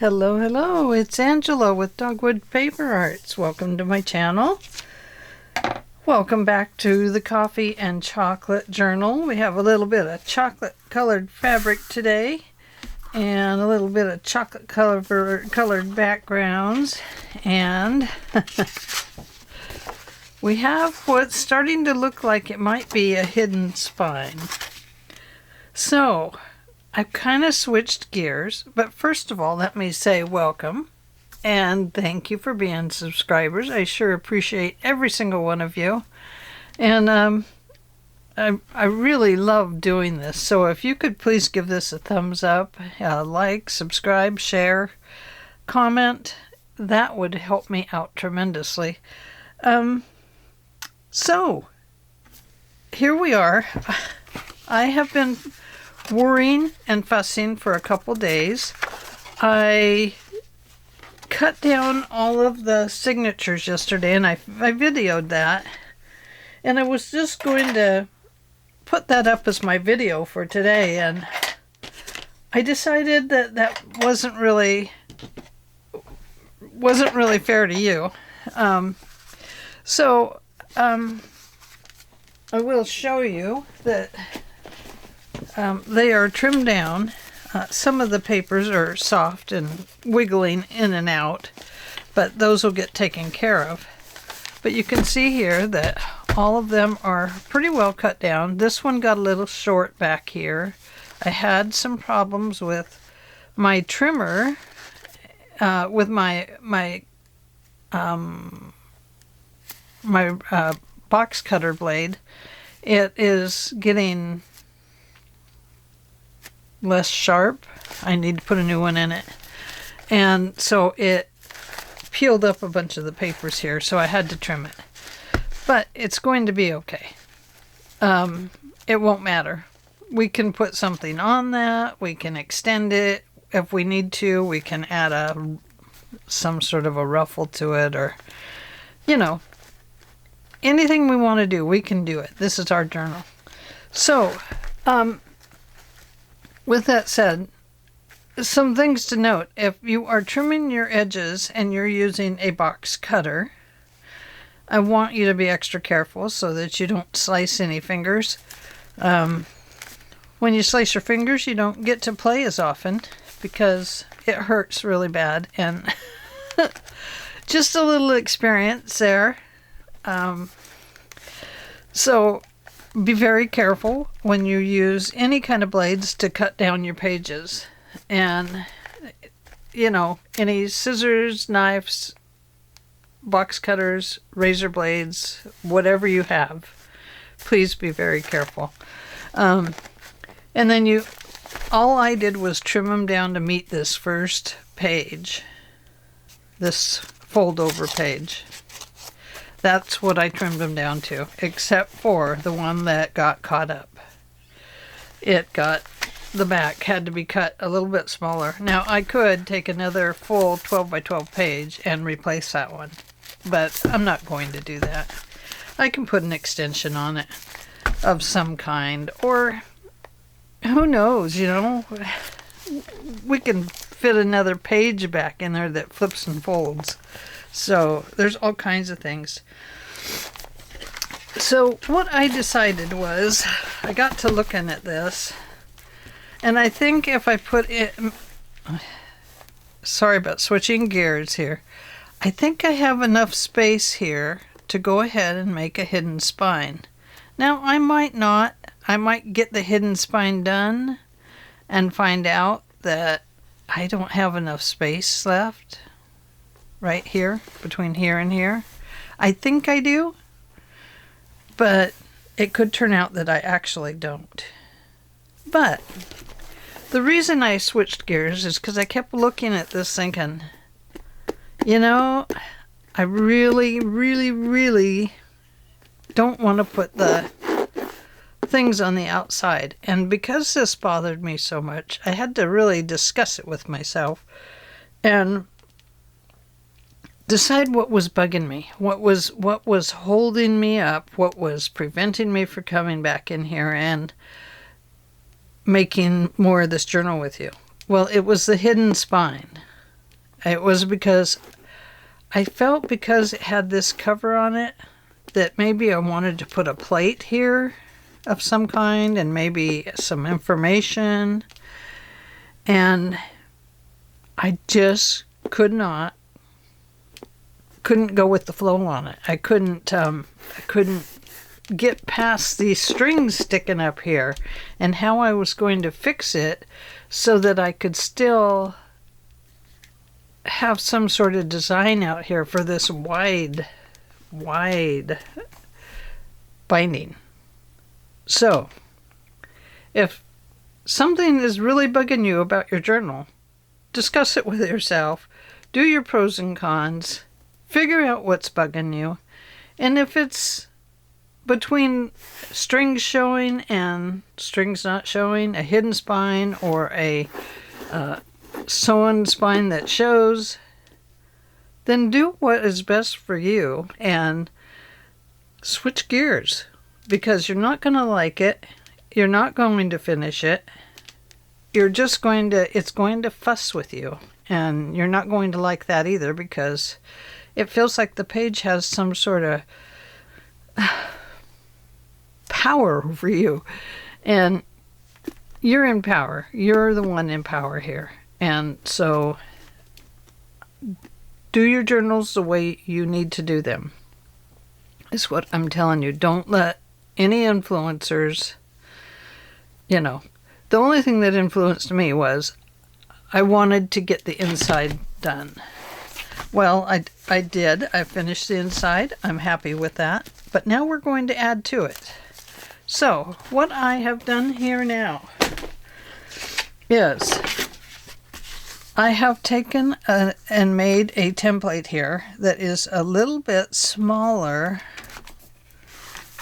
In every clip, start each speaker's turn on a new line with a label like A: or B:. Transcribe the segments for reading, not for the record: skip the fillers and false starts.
A: Hello, hello, it's Angela with Dogwood Paper Arts. Welcome to my channel. Welcome back to the Coffee and Chocolate Journal. We have a little bit of chocolate colored fabric today and a little bit of chocolate colored backgrounds, and we have what's starting to look like it might be a hidden spine. So I've kind of switched gears, but first of all, let me say welcome and thank you for being subscribers. I sure appreciate every single one of you. And I really love doing this. So if you could please give this a thumbs up, like, subscribe, share, comment, that would help me out tremendously. So here we are. I have been worrying and fussing for a couple days. I cut down all of the signatures yesterday, and I videoed that, and I was just going to put that up as my video for today, and I decided that that wasn't really fair to you. So I will show you that they are trimmed down. Some of the papers are soft and wiggling in and out, but those will get taken care of. But you can see here that all of them are pretty well cut down. This one got a little short back here. I had some problems with my trimmer, with my box cutter blade. It is getting less sharp. I need to put a new one in it, and so it peeled up a bunch of the papers here, so I had to trim it, but it's going to be okay. It won't matter. We can put something on that, we can extend it if we need to, we can add some sort of a ruffle to it, or anything we want to do, we can do it. This is our journal. So with that said, some things to note. If you are trimming your edges and you're using a box cutter, I want you to be extra careful so that you don't slice any fingers. When you slice your fingers, you don't get to play as often because it hurts really bad. And just a little experience there. So be very careful when you use any kind of blades to cut down your pages. And, any scissors, knives, box cutters, razor blades, whatever you have, please be very careful. And then all I did was trim them down to meet this first page, this fold over page. That's what I trimmed them down to, except for the one that got caught up. The back had to be cut a little bit smaller. Now, I could take another full 12 by 12 page and replace that one, but I'm not going to do that. I can put an extension on it of some kind, or who knows, we can fit another page back in there that flips and folds. So there's all kinds of things. So what I decided was, I got to looking at this, and I think if I put it, sorry about switching gears here, I think I have enough space here to go ahead and make a hidden spine. Now I might not. I might get the hidden spine done and find out that I don't have enough space left right here, between here and here. I think I do, but it could turn out that I actually don't. But the reason I switched gears is because I kept looking at this thinking, I really, really, really don't want to put the things on the outside. And because this bothered me so much, I had to really discuss it with myself and decide what was bugging me, what was holding me up, what was preventing me from coming back in here and making more of this journal with you. Well, it was the hidden spine. It was because I felt, because it had this cover on it, that maybe I wanted to put a plate here of some kind and maybe some information. And I just couldn't go with the flow on it. I couldn't get past these strings sticking up here and how I was going to fix it so that I could still have some sort of design out here for this wide binding. So, if something is really bugging you about your journal, discuss it with yourself, do your pros and cons, figure out what's bugging you, and if it's between strings showing and strings not showing, a hidden spine or a sewn spine that shows, then do what is best for you and switch gears, because you're not going to like it, you're not going to finish it, it's going to fuss with you, and you're not going to like that either, because it feels like the page has some sort of power over you, and you're in power. You're the one in power here. And so do your journals the way you need to do them, is what I'm telling you. Don't let any influencers, the only thing that influenced me was I wanted to get the inside done. Well, I did. I finished the inside. I'm happy with that. But now we're going to add to it. So what I have done here now is I have taken and made a template here that is a little bit smaller.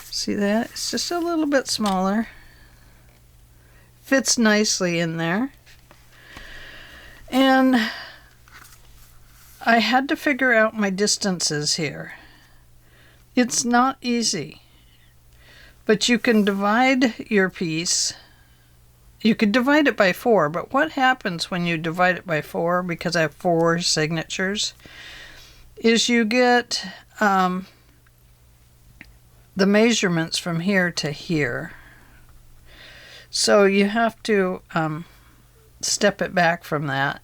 A: See that? It's just a little bit smaller. Fits nicely in there. And I had to figure out my distances here. It's not easy. But you can divide your piece. You could divide it by 4, but what happens when you divide it by 4, because I have 4 signatures, is you get the measurements from here to here. So you have to step it back from that.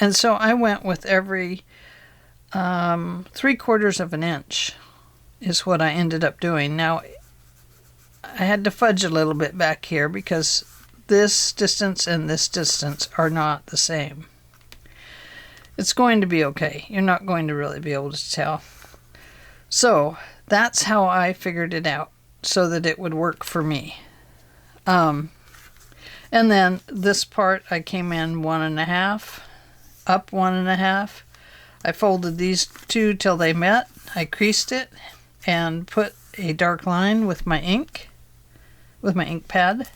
A: And so I went with every 3/4 of an inch is what I ended up doing. Now, I had to fudge a little bit back here because this distance and this distance are not the same. It's going to be okay. You're not going to really be able to tell. So that's how I figured it out so that it would work for me. And then this part I came in 1.5, up 1.5. I folded these 2 till they met. I creased it and put a dark line with my ink pad.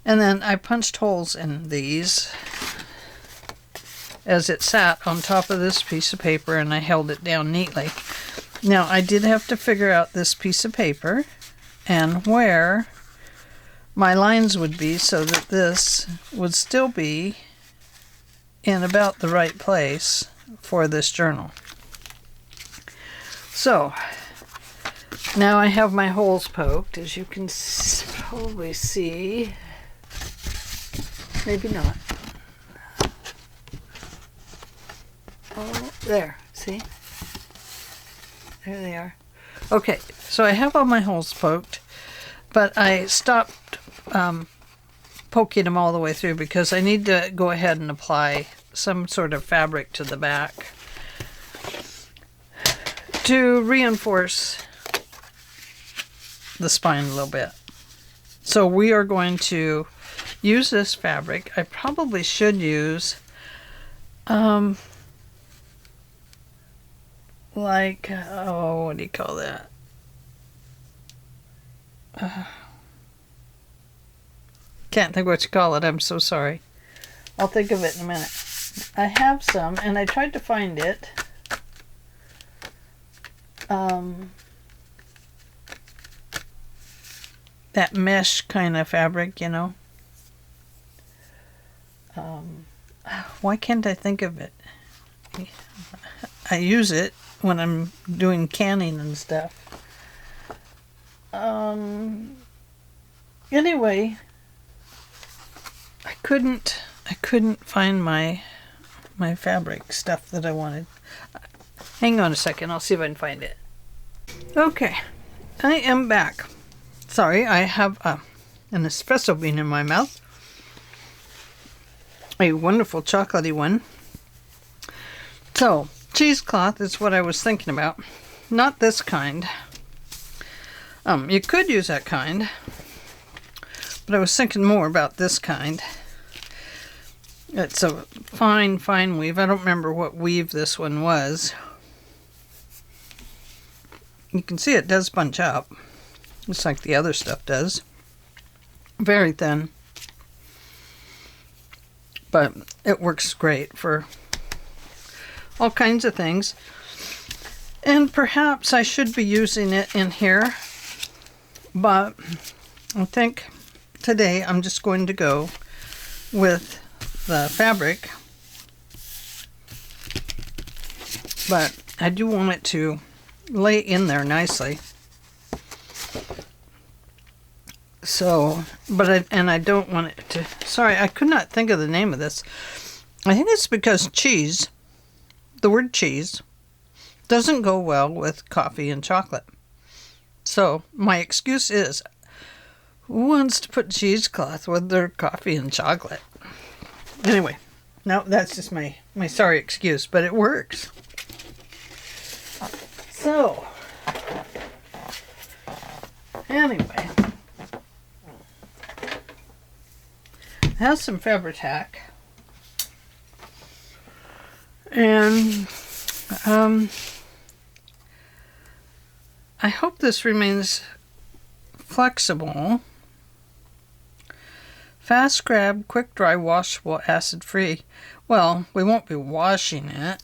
A: And then I punched holes in these as it sat on top of this piece of paper, and I held it down neatly. Now, I did have to figure out this piece of paper and where my lines would be so that this would still be in about the right place for this journal. So, now I have my holes poked, as you can probably see. Maybe not. Oh, there. See? There they are. Okay, so I have all my holes poked, but I stopped poking them all the way through because I need to go ahead and apply some sort of fabric to the back to reinforce the spine a little bit. So we are going to use this fabric. I probably should use what do you call that? Can't think what you call it. I'm so sorry. I'll think of it in a minute. I have some, and I tried to find it. That mesh kind of fabric, Why can't I think of it? I use it when I'm doing canning and stuff. Anyway, I couldn't find my fabric stuff that I wanted. Hang on a second, I'll see if I can find it. Okay, I am back. Sorry, I have an espresso bean in my mouth. A wonderful chocolatey one. So, cheesecloth is what I was thinking about. Not this kind. You could use that kind, but I was thinking more about this kind. It's a fine, fine weave. I don't remember what weave this one was. You can see it does bunch up, just like the other stuff does. Very thin, but it works great for all kinds of things. And perhaps I should be using it in here, but I think today I'm just going to go with the fabric. But I do want it to lay in there nicely. So, but I don't want it to, sorry, I could not think of the name of this. I think it's because cheese, the word cheese, doesn't go well with coffee and chocolate. So my excuse is, who wants to put cheesecloth with their coffee and chocolate? Anyway, no, that's just my sorry excuse, but it works. So, anyway, I have some Fabri-Tac, and I hope this remains flexible. Fast grab, quick dry, washable, acid free. Well, we won't be washing it.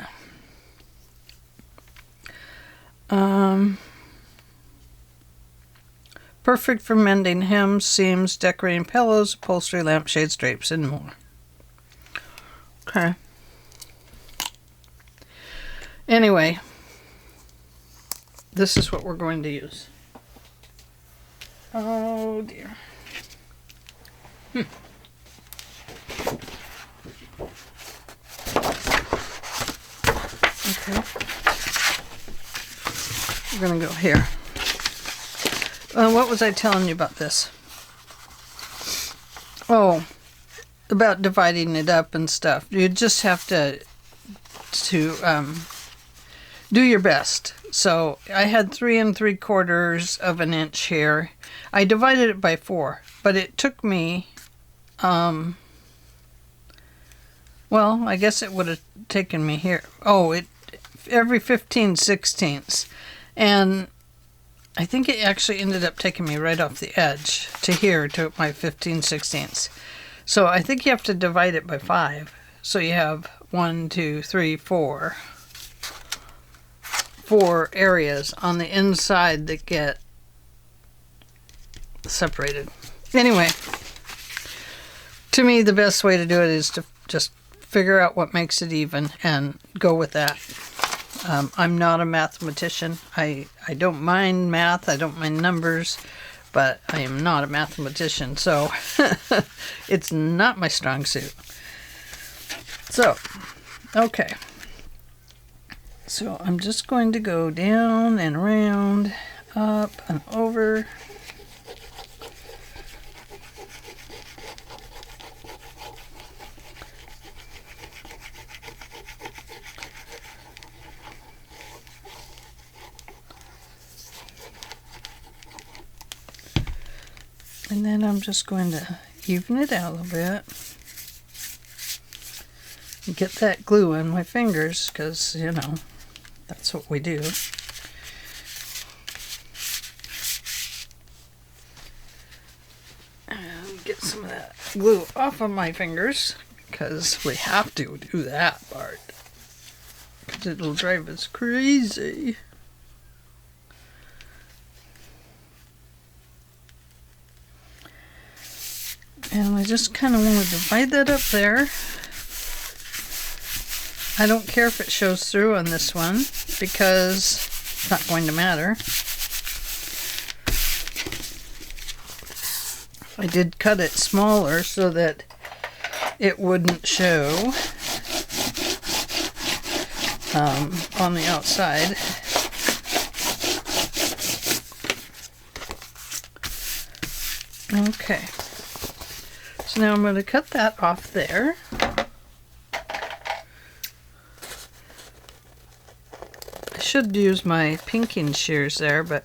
A: Perfect for mending hems, seams, decorating pillows, upholstery, lampshades, drapes, and more. Okay. Anyway, this is what we're going to use. Oh dear. Okay. We're going to go here. What was I telling you about this? Oh, about dividing it up and stuff. You just have to do your best. So I had 3 3/4 of an inch here. I divided it by 4, but it took me, well, I guess it would have taken me here. Oh, every 15/16. And I think it actually ended up taking me right off the edge to here to my 15/16. So I think you have to divide it by 5. So you have 1, 2, 3, 4 areas on the inside that get separated. Anyway, to me the best way to do it is to just figure out what makes it even and go with that. I'm not a mathematician. I don't mind math, I don't mind numbers, but I am not a mathematician, so it's not my strong suit. So, okay. So I'm just going to go down and around, up and over. And then I'm just going to even it out a little bit. And get that glue on my fingers, because, you know, that's what we do. And get some of that glue off of my fingers, because we have to do that part. Because it'll drive us crazy. And I just kind of want to divide that up there. I don't care if it shows through on this one because it's not going to matter. I did cut it smaller so that it wouldn't show on the outside. Okay, so now I'm going to cut that off there. I should use my pinking shears there, but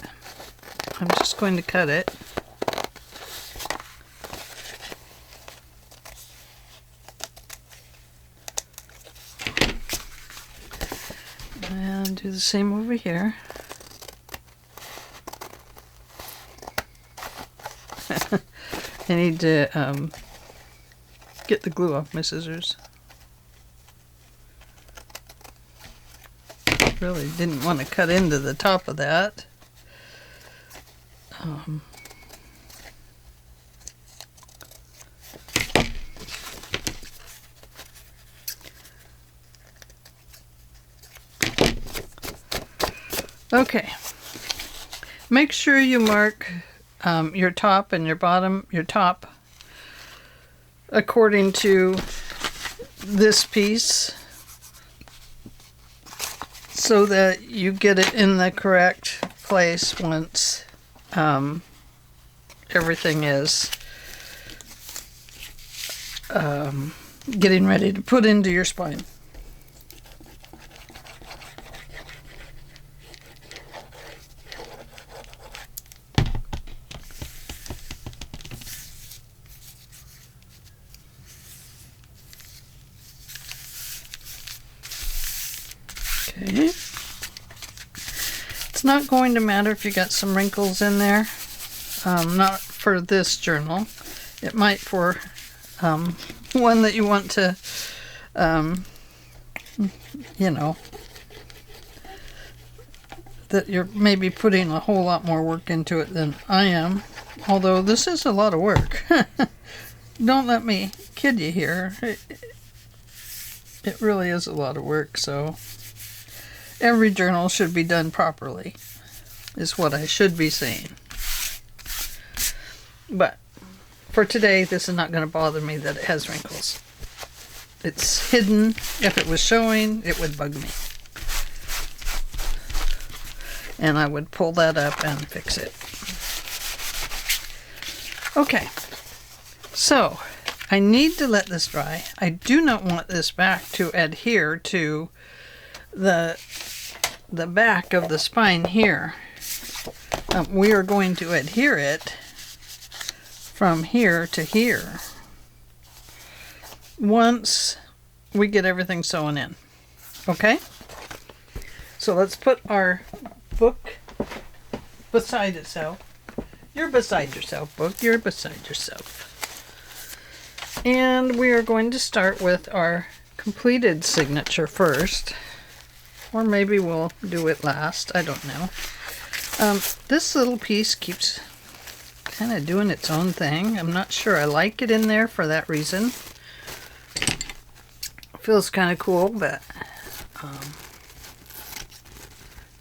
A: I'm just going to cut it. And do the same over here. I need to get the glue off my scissors. Really didn't want to cut into the top of that. Okay, make sure you mark your top and your bottom, your top according to this piece so that you get it in the correct place once everything is getting ready to put into your spine. Okay. It's not going to matter if you got some wrinkles in there. Not for this journal. It might for one that you want to, you know, that you're maybe putting a whole lot more work into it than I am. Although this is a lot of work. Don't let me kid you here. It really is a lot of work, so every journal should be done properly, is what I should be saying. But for today, this is not going to bother me that it has wrinkles. It's hidden. If it was showing, it would bug me. And I would pull that up and fix it. Okay, so I need to let this dry. I do not want this back to adhere to the back of the spine here. We are going to adhere it from here to here once we get everything sewn in. Okay? So let's put our book beside itself. You're beside yourself, book. You're beside yourself. And we are going to start with our completed signature first. Or maybe we'll do it last. I don't know. This little piece keeps kind of doing its own thing. I'm not sure I like it in there for that reason. It feels kind of cool, but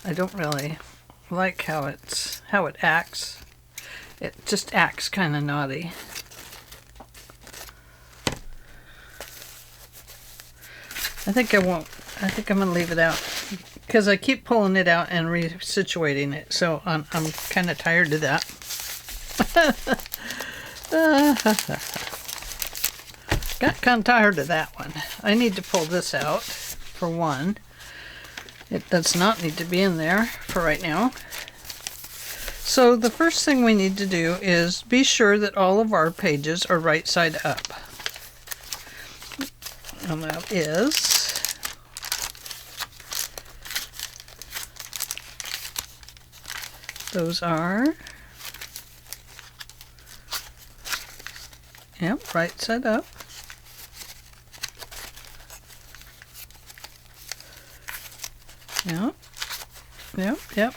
A: I don't really like how it acts. It just acts kind of naughty. I think I'm going to leave it out because I keep pulling it out and resituating it, so I'm kind of tired of that. Got kind of tired of that one. I need to pull this out for one. It does not need to be in there for right now. So the first thing we need to do is be sure that all of our pages are right side up. And that is those are, yep, right side up. Yep, yep, yep.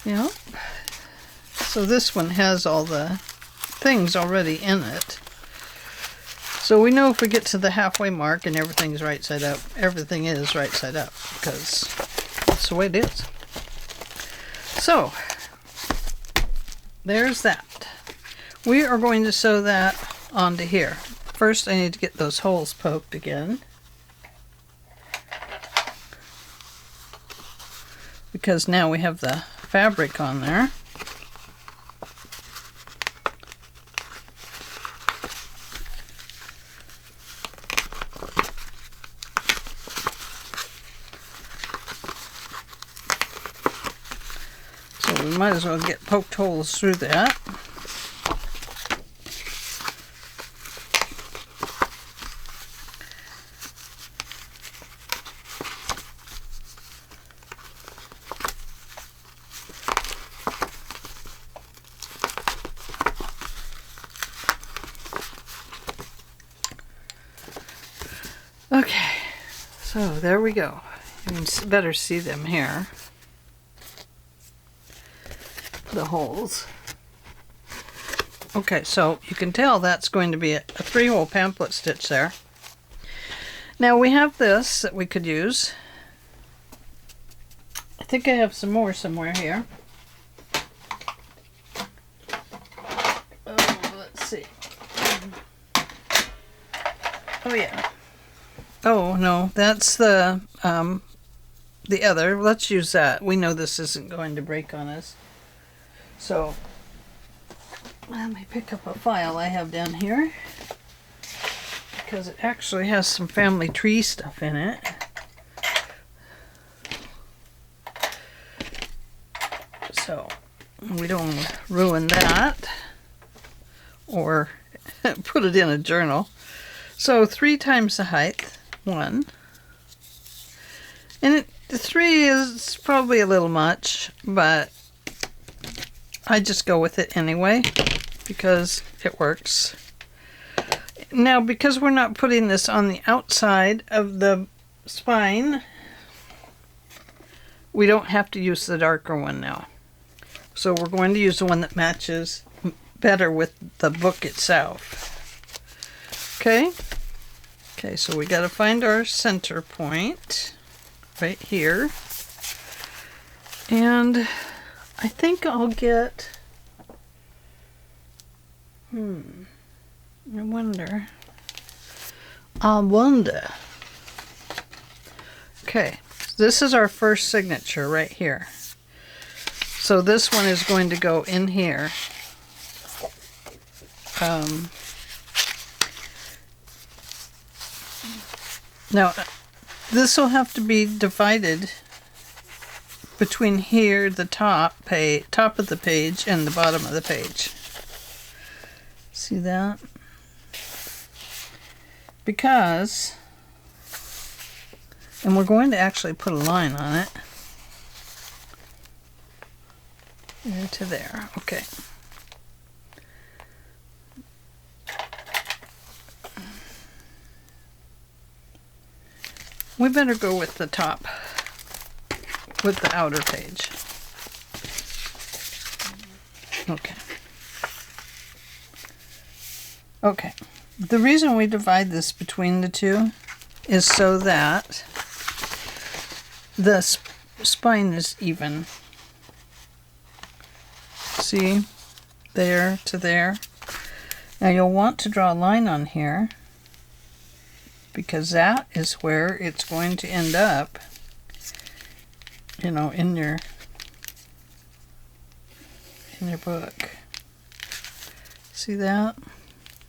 A: Yep. So this one has all the things already in it. So we know if we get to the halfway mark and everything's right side up, everything is right side up, because that's the way it is. So there's that. We are going to sew that onto here. First I need to get those holes poked again, because now we have the fabric on there. So we might as well get poked holes through that. Okay, so there we go. You can better see them here. The holes. Okay, so you can tell that's going to be a 3-hole pamphlet stitch there. Now we have this that we could use. I think I have some more somewhere here. Oh, let's see. Oh yeah. Oh no, that's the other. Let's use that. We know this isn't going to break on us. So let me pick up a file I have down here, because it actually has some family tree stuff in it. So we don't ruin that or put it in a journal. So 3 times the height. 1. And 3 is probably a little much, but I just go with it anyway because it works. Now, because we're not putting this on the outside of the spine, we don't have to use the darker one now. So we're going to use the one that matches better with the book itself. Okay? Okay, so we got to find our center point right here. And I think I'll get, I wonder. Okay, this is our first signature right here. So this one is going to go in here. Now, this will have to be divided between here, the top of the page, and the bottom of the page. See that? Because, and we're going to actually put a line on it. There to there. Okay. We better go with the top, with the outer page. Okay. Okay. The reason we divide this between the two is so that the spine is even. See? There to there. Now you'll want to draw a line on here, because that is where it's going to end up, you know, in your book. See that?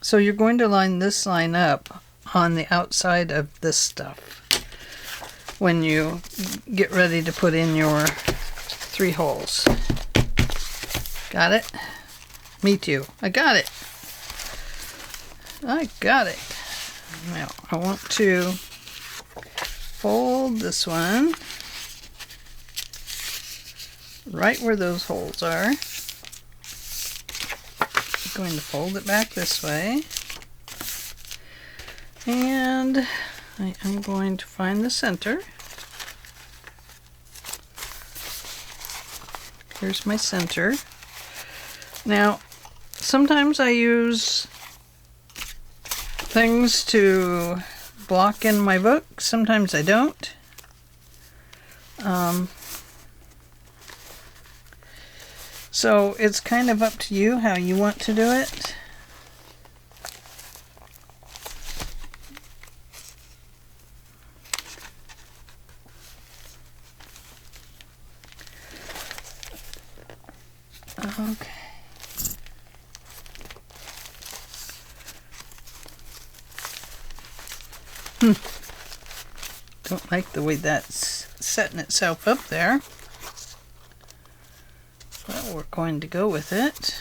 A: So you're going to line this line up on the outside of this stuff when you get ready to put in your 3 holes. Got it? Me too. I got it. I got it. Now, I want to fold this one right where those holes are. I'm going to fold it back this way. And I am going to find the center. Here's my center. Now, sometimes I use things to block in my book. Sometimes I don't. So it's kind of up to you how you want to do it. Okay. Don't like the way that's setting itself up there. But we're going to go with it.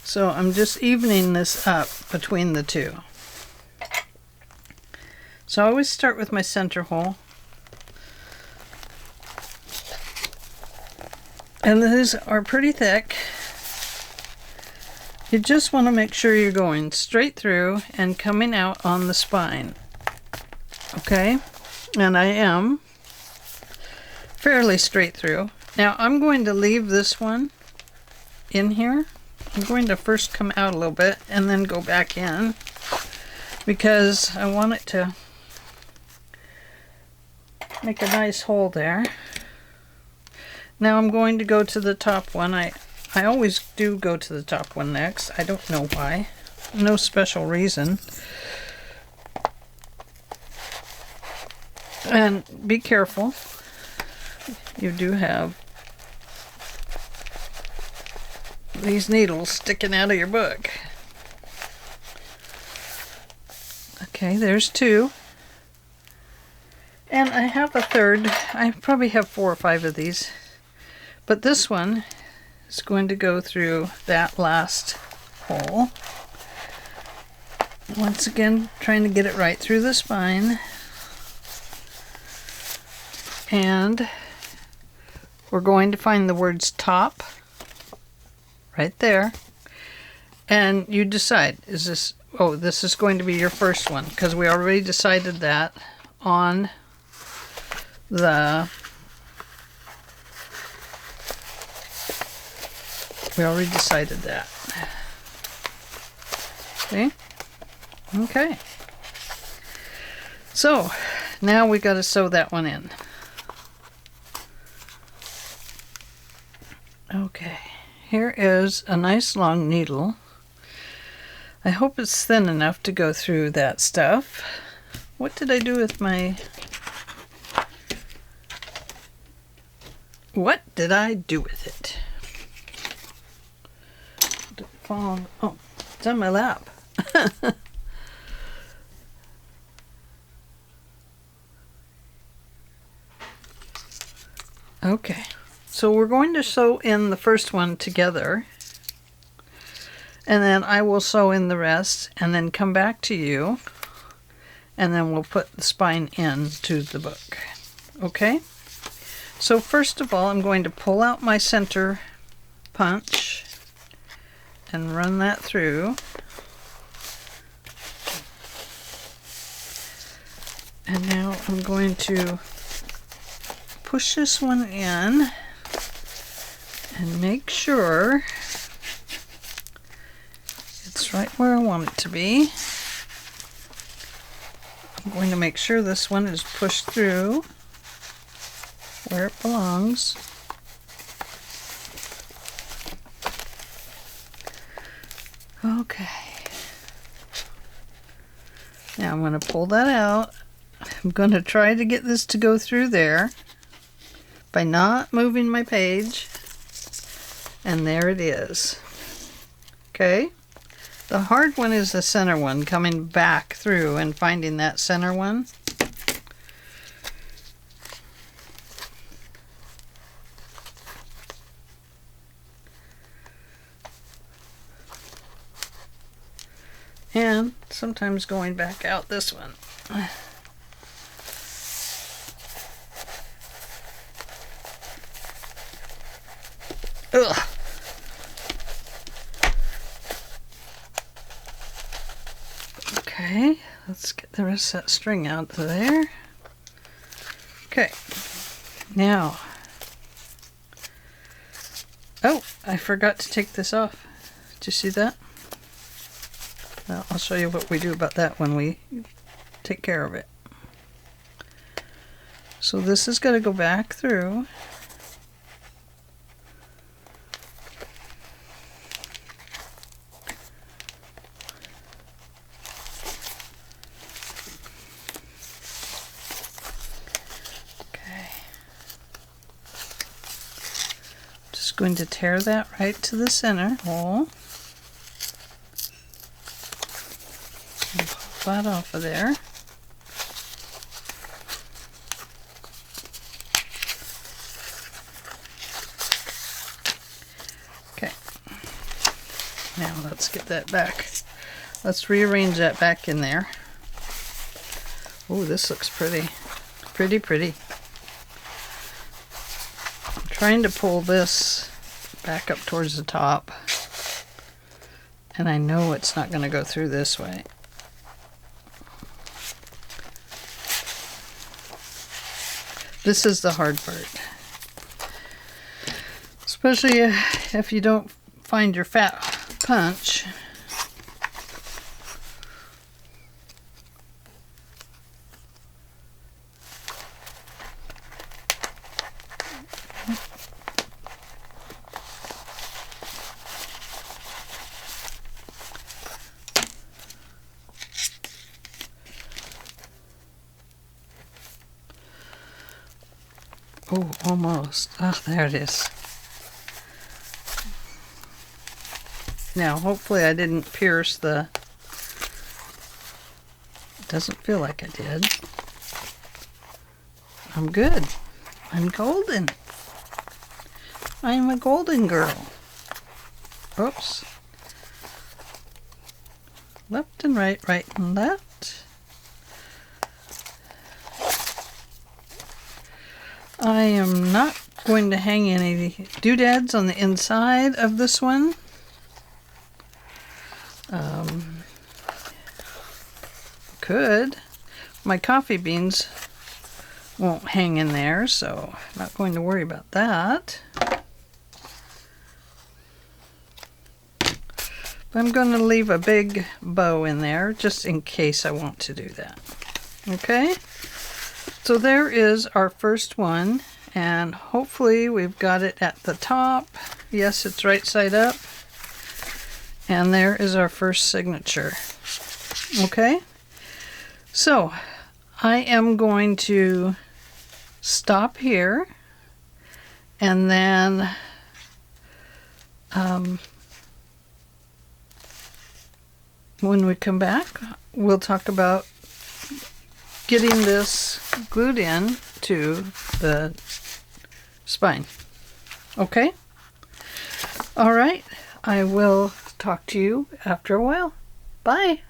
A: So I'm just evening this up between the two. So I always start with my center hole. And these are pretty thick. You just want to make sure you're going straight through and coming out on the spine. Okay? And I am fairly straight through. Now I'm going to leave this one in here. I'm going to first come out a little bit and then go back in because I want it to make a nice hole there. Now I'm going to go to the top one. I always do go to the top one next. I don't know why. No special reason. And be careful. You do have these needles sticking out of your book. Okay, there's two. And I have a third. I probably have 4 or 5 of these. But this one is going to go through that last hole. Once again, trying to get it right through the spine. And we're going to find the words top right there. And you decide, is this, oh, this is going to be your first one, because we already decided that on the, we already decided that. See? Okay. So now we got to sew that one in. Okay, here is a nice long needle. I hope it's thin enough to go through that stuff. What did I do with my... What did I do with it? Did it fall on... Oh, it's on my lap. Okay, so we're going to sew in the first one together. And then I will sew in the rest and then come back to you. And then we'll put the spine into the book. Okay? So first of all, I'm going to pull out my center punch and run that through. And now I'm going to push this one in and make sure it's right where I want it to be. I'm going to make sure this one is pushed through where it belongs. Okay. Now I'm going to pull that out. I'm going to try to get this to go through there by not moving my page. And there it is. Okay. The hard one is the center one, coming back through and finding that center one. And sometimes going back out this one. Ugh. Okay, let's get the rest of that string out of there. Okay, Now, oh, I forgot to take this off. Did you see that? Well, I'll show you what we do about that when we take care of it. So this is going to go back through. Going to tear that right to the center hole and pop that off of there. Okay, now let's get that back. Let's rearrange that back in there. Oh, this looks pretty. Pretty. I'm trying to pull this back up towards the top, and I know it's not going to go through this way. This is the hard part, especially if you don't find your fat punch. Oh, almost. Oh, there it is. Now, hopefully I didn't pierce the... It doesn't feel like I did. I'm good. I'm golden. I'm a golden girl. Oops. Left and right, right and left. I am not going to hang any doodads on the inside of this one. Could. My coffee beans won't hang in there, so I'm not going to worry about that. But I'm going to leave a big bow in there just in case I want to do that. Okay? So there is our first one, and hopefully we've got it at the top. Yes, it's right side up. And there is our first signature. Okay? So I am going to stop here, and then when we come back, we'll talk about getting this glued in to the spine. Okay? All right. I will talk to you after a while. Bye.